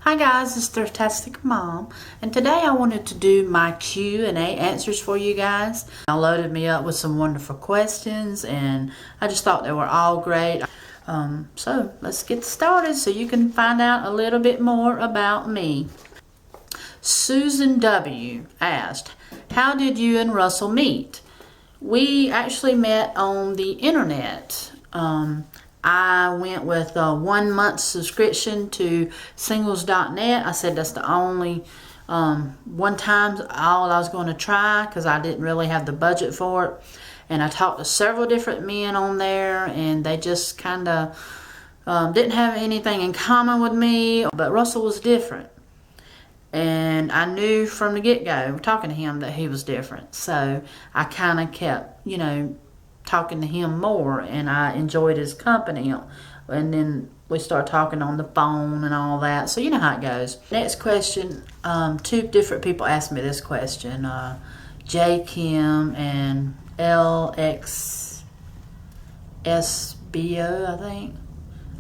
Hi guys, it's Thriftastic Mom, and today I wanted to do my Q&A answers for you guys. I loaded me up with some wonderful questions, and I just thought they were all great. So let's get started so you can find out a little bit more about me. Susan W. asked, how did you and Russell meet? We actually met on the internet. I went with a 1 month subscription to singles.net. I said that's the only one time all I was going to try because I didn't really have the budget for it. And I talked to several different men on there, and they just kind of didn't have anything in common with me. But Russell was different. And I knew from the get-go, talking to him, that he was different. So I kind of kept, talking to him more, and I enjoyed his company. And then we started talking on the phone and all that. So you know how it goes. Next question, two different people asked me this question. J. Kim and LXSBO, I think.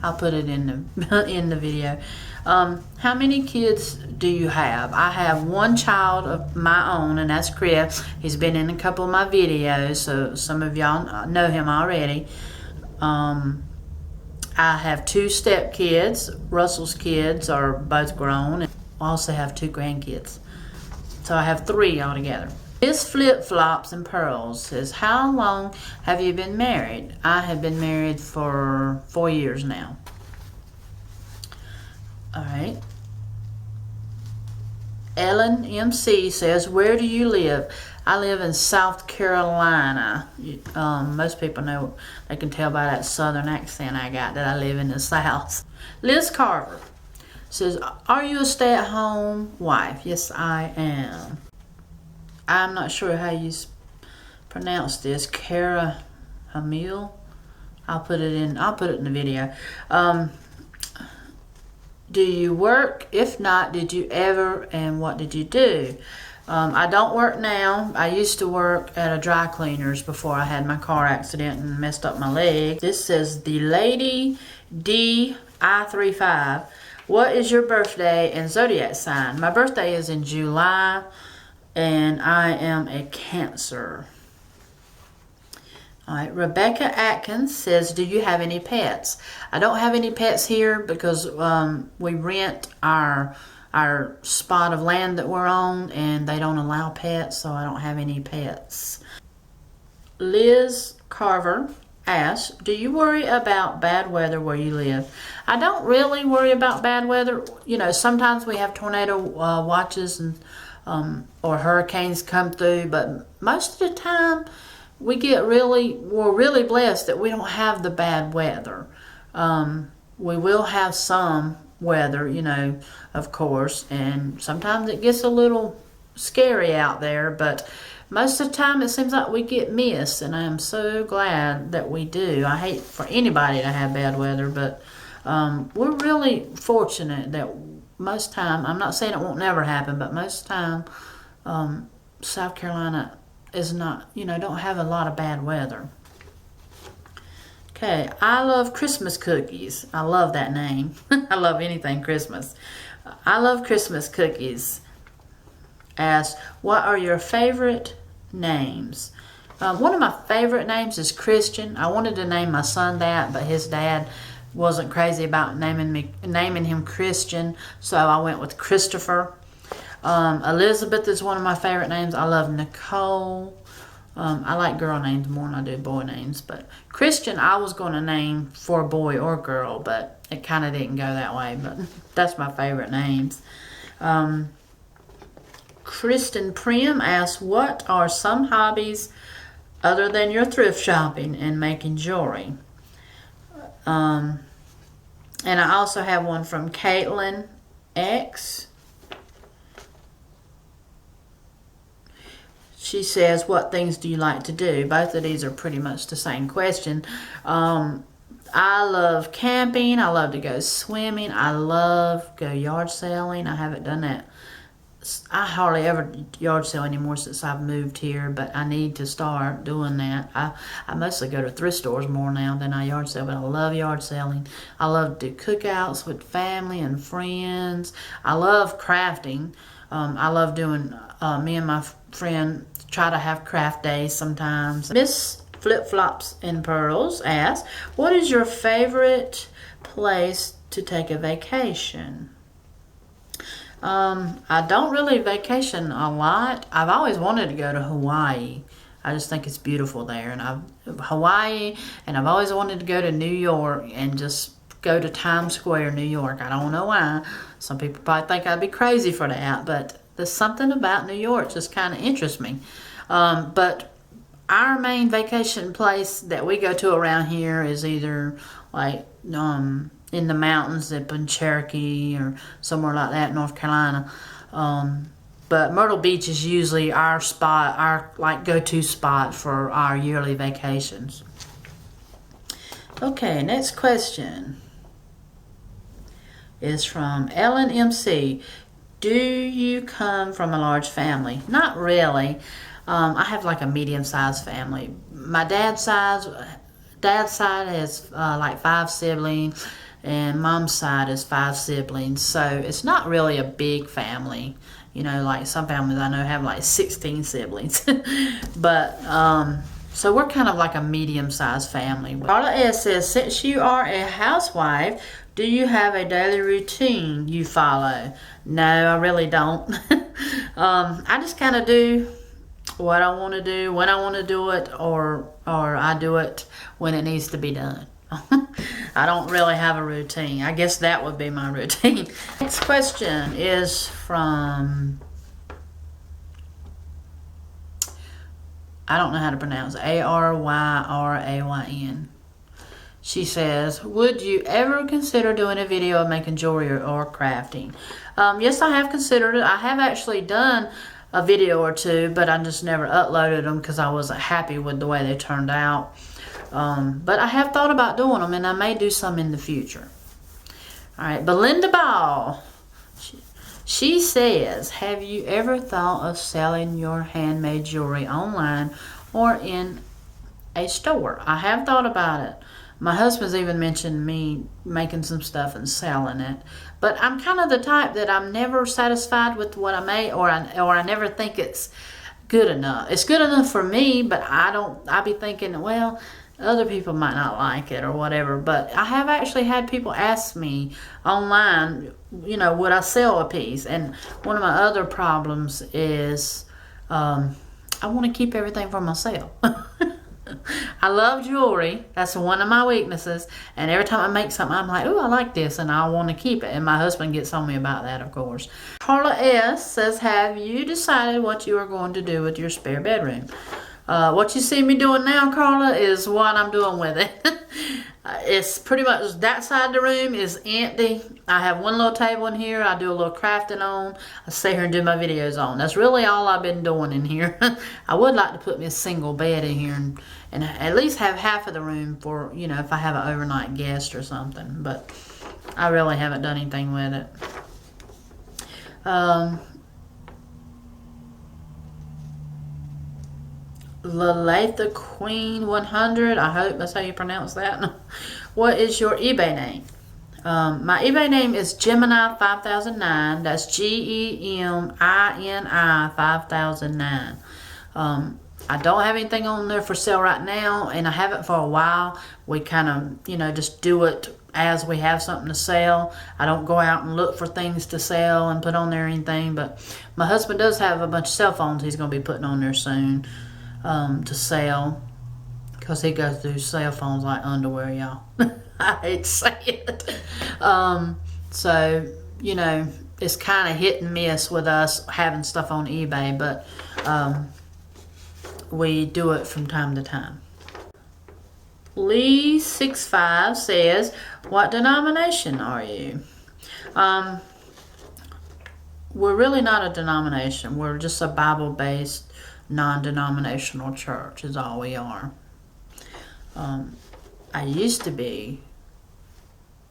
I'll put it in the in the video. How many kids do you have? I have one child of my own, and that's Chris. He's been in a couple of my videos, so some of y'all know him already. I have two stepkids. Russell's kids are both grown. I also have two grandkids. So I have three altogether. Miss Flip Flops and Pearls says, how long have you been married? I have been married for 4 years now. All right. Ellen MC says, where do you live? I live in South Carolina. Most people know, they can tell by that southern accent I got that I live in the South. Liz Carver says, are you a stay-at-home wife? Yes, I am. I'm not sure how you pronounce this. Cara Hamil. I'll put it in the video. Do you work? If not, did you ever, and what did you do? I don't work now. I used to work at a dry cleaner's before I had my car accident and messed up my leg. This says the Lady DI35. What is your birthday and zodiac sign? My birthday is in July, and I am a Cancer. All right, Rebecca Atkins says, do you have any pets? I don't have any pets here because we rent our spot of land that we're on, and they don't allow pets, so I don't have any pets. Liz Carver asks, do you worry about bad weather where you live? I don't really worry about bad weather. Sometimes we have tornado watches and or hurricanes come through, but most of the time we're really blessed that we don't have the bad weather. We will have some weather, of course, and sometimes it gets a little scary out there, but most of the time it seems like we get missed, and I am so glad that we do. I hate for anybody to have bad weather, but we're really fortunate that most time, I'm not saying it won't never happen, but most time South Carolina is not, don't have a lot of bad weather. Okay, I love Christmas cookies. I love that name. I love anything Christmas. I love Christmas cookies. Ask, what are your favorite names? One of my favorite names is Christian. I wanted to name my son that, but his dad wasn't crazy about naming him Christian, so I went with Christopher. Elizabeth is one of my favorite names. I love Nicole. I like girl names more than I do boy names, but Christian I was going to name for a boy or girl, but it kind of didn't go that way, but that's my favorite names. Kristen Prim asks, what are some hobbies other than your thrift shopping and making jewelry? And I also have one from Caitlin X. She says, what things do you like to do? Both of these are pretty much the same question. I love camping. I love to go swimming. I love go yard selling. I haven't done that I hardly ever yard sale anymore since I've moved here, but I need to start doing that. I mostly go to thrift stores more now than I yard sale, but I love yard selling. I love to do cookouts with family and friends. I love crafting. I love doing, me and my friend try to have craft days sometimes. Miss Flip Flops and Pearls asks, what is your favorite place to take a vacation? I don't really vacation a lot. I've always wanted to go to Hawaii. I just think it's beautiful there. And I've always wanted to go to New York and just go to Times Square, New York. I don't know why. Some people probably think I'd be crazy for that, but there's something about New York just kind of interests me. But our main vacation place that we go to around here is either like in the mountains up in Cherokee or somewhere like that, North Carolina. But Myrtle Beach is usually our spot, our like go-to spot for our yearly vacations. Okay, next question is from Ellen MC. Do you come from a large family? Not really. I have like a medium-sized family. My dad's side has like 5 siblings, and mom's side is 5 siblings. So it's not really a big family. You know, like some families I know have like 16 siblings. But so we're kind of like a medium-sized family. Carla S says, since you are a housewife, do you have a daily routine you follow? No, I really don't. I just kind of do what I want to do, when I want to do it, or I do it when it needs to be done. I don't really have a routine. I guess that would be my routine. Next question is from, I don't know how to pronounce it, Aryryan. She says, would you ever consider doing a video of making jewelry or crafting? Yes, I have considered it. I have actually done a video or two, but I just never uploaded them because I wasn't happy with the way they turned out. But I have thought about doing them, and I may do some in the future. All right, Belinda Ball. She says, have you ever thought of selling your handmade jewelry online or in a store? I have thought about it. My husband's even mentioned me making some stuff and selling it. But I'm kind of the type that I'm never satisfied with what I make, or I never think it's good enough. It's good enough for me, but I be thinking, well, other people might not like it or whatever. But I have actually had people ask me online, you know, would I sell a piece? And one of my other problems is I want to keep everything for myself. I love jewelry. That's one of my weaknesses. And every time I make something, I'm like, ooh, I like this, and I want to keep it. And my husband gets on me about that, of course. Carla S. says, have you decided what you are going to do with your spare bedroom? What you see me doing now, Carla, is what I'm doing with it. It's pretty much that side of the room is empty. I have one little table in here I do a little crafting on. I sit here and do my videos on. That's really all I've been doing in here. I would like to put me a single bed in here and at least have half of the room for, you know, if I have an overnight guest or something. But I really haven't done anything with it. Lalatha Queen 100. I hope that's how you pronounce that. What is your eBay name? My eBay name is Gemini 5009. That's GEMINI 5009. I don't have anything on there for sale right now, and I haven't for a while. We kind of, you know, just do it as we have something to sell. I don't go out and look for things to sell and put on there or anything, but my husband does have a bunch of cell phones he's going to be putting on there soon. To sell, because he goes through cell phones like underwear, y'all. I hate to say it. So, you know, it's kind of hit and miss with us having stuff on eBay, but we do it from time to time. Lee65 says, what denomination are you? We're really not a denomination. We're just a Bible-based non-denominational church is all we are. I used to be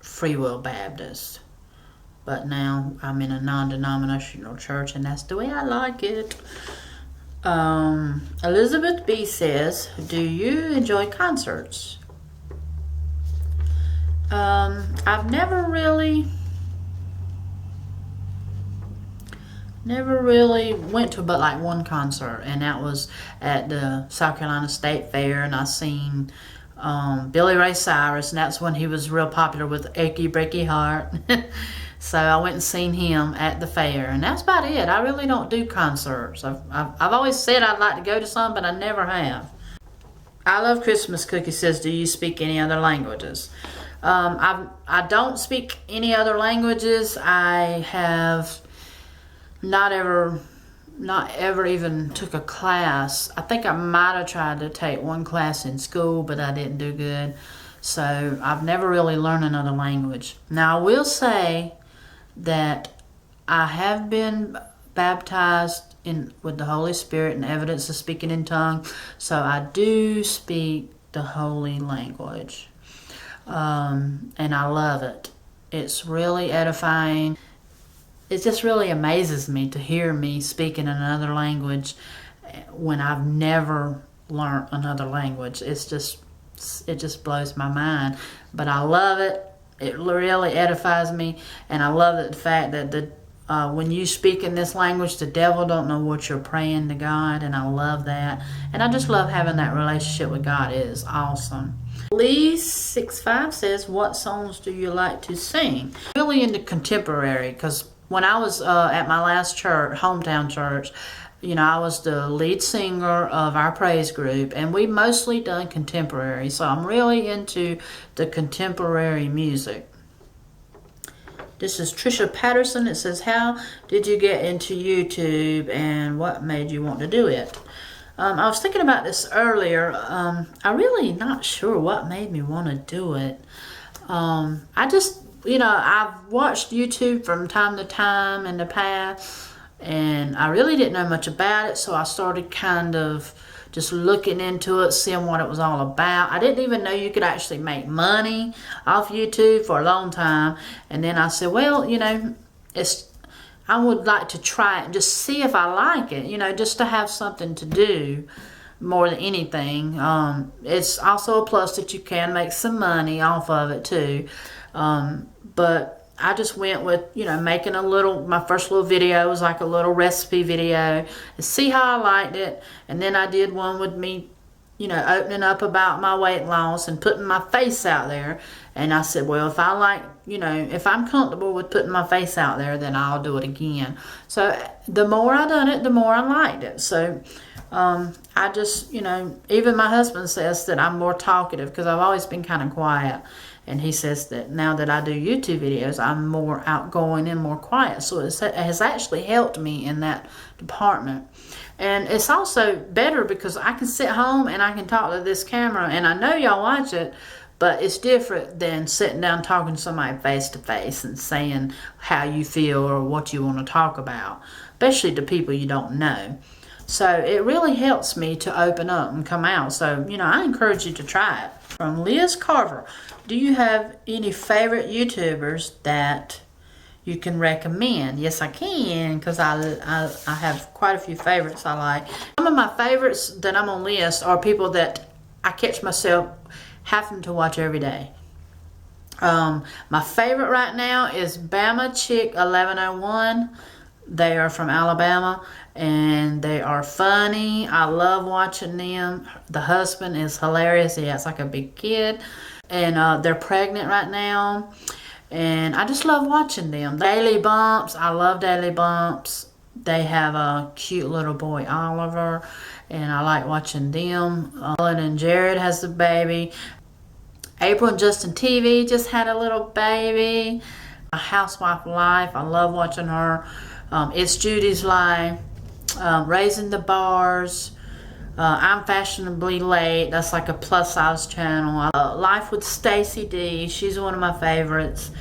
Free Will Baptist, but now I'm in a non-denominational church, and that's the way I like it. Elizabeth B says, do you enjoy concerts? I've never really went to but like one concert, and that was at the South Carolina State Fair, and I seen Billy Ray Cyrus, and that's when he was real popular with Achy Breaky Heart. So I went and seen him at the fair, and that's about it. I really don't do concerts. I've always said I'd like to go to some, but I never have. I Love Christmas Cookie says, do you speak any other languages? I don't speak any other languages. I have not ever even took a class. I think I might have tried to take one class in school, but I didn't do good. So I've never really learned another language. Now I will say that I have been baptized with the Holy Spirit and evidence of speaking in tongues. So I do speak the holy language. And I love it. It's really edifying. It just really amazes me to hear me speaking in another language when I've never learned another language. It just blows my mind. But I love it. It really edifies me, and I love the fact that when you speak in this language, the devil don't know what you're praying to God, and I love that. And I just love having that relationship with God. It is awesome. Lee65 says, what songs do you like to sing? Really into contemporary, because when I was at my last church, hometown church, I was the lead singer of our praise group, and we mostly done contemporary, so I'm really into the contemporary music. This is Trisha Patterson. It says, how did you get into YouTube, and what made you want to do it? I was thinking about this earlier. I'm really not sure what made me want to do it. I just, I've watched YouTube from time to time in the past, and I really didn't know much about it, so I started kind of just looking into it, seeing what it was all about. I didn't even know you could actually make money off YouTube for a long time. And then I said, well, I would like to try it and just see if I like it, just to have something to do more than anything. It's also a plus that you can make some money off of it too. But I just went with, making my first little video was like a little recipe video to see how I liked it. And then I did one with me, opening up about my weight loss and putting my face out there. And I said, well, if I like, if I'm comfortable with putting my face out there, then I'll do it again. So the more I done it, the more I liked it. So I just, even my husband says that I'm more talkative because I've always been kind of quiet. And he says that now that I do YouTube videos, I'm more outgoing and more quiet. So it has actually helped me in that department. And it's also better because I can sit home and I can talk to this camera. And I know y'all watch it, but it's different than sitting down talking to somebody face to face and saying how you feel or what you want to talk about, especially to people you don't know. So it really helps me to open up and come out. So, I encourage you to try it. From Liz Carver, do you have any favorite YouTubers that you can recommend? Yes, I can, because I have quite a few favorites I like. Some of my favorites that I'm on list are people that I catch myself having to watch every day. My favorite right now is Bama Chick 1101. They are from Alabama, and they are funny. I love watching them. The husband is hilarious. He has like a big kid, and they're pregnant right now, and I just love watching them. Daily Bumps, I love Daily Bumps. They have a cute little boy, Oliver, and I like watching them. Ellen and Jared has a baby. April and Justin TV just had a little baby. A Housewife Life, I love watching her. It's Judy's Life, Raising the Bars, I'm Fashionably Late, that's like a plus size channel. Life with Stacy D, she's one of my favorites,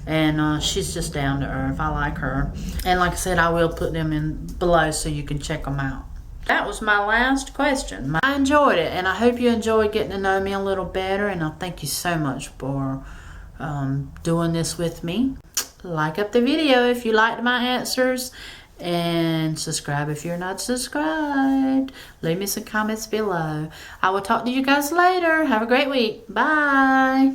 and she's just down to earth. I like her. And like I said, I will put them in below so you can check them out. That was my last question. I enjoyed it, and I hope you enjoyed getting to know me a little better, and I thank you so much for doing this with me. like up the video if you liked my answers, and subscribe if you're not subscribed. Leave me some comments below. I will talk to you guys later. Have a great week. Bye.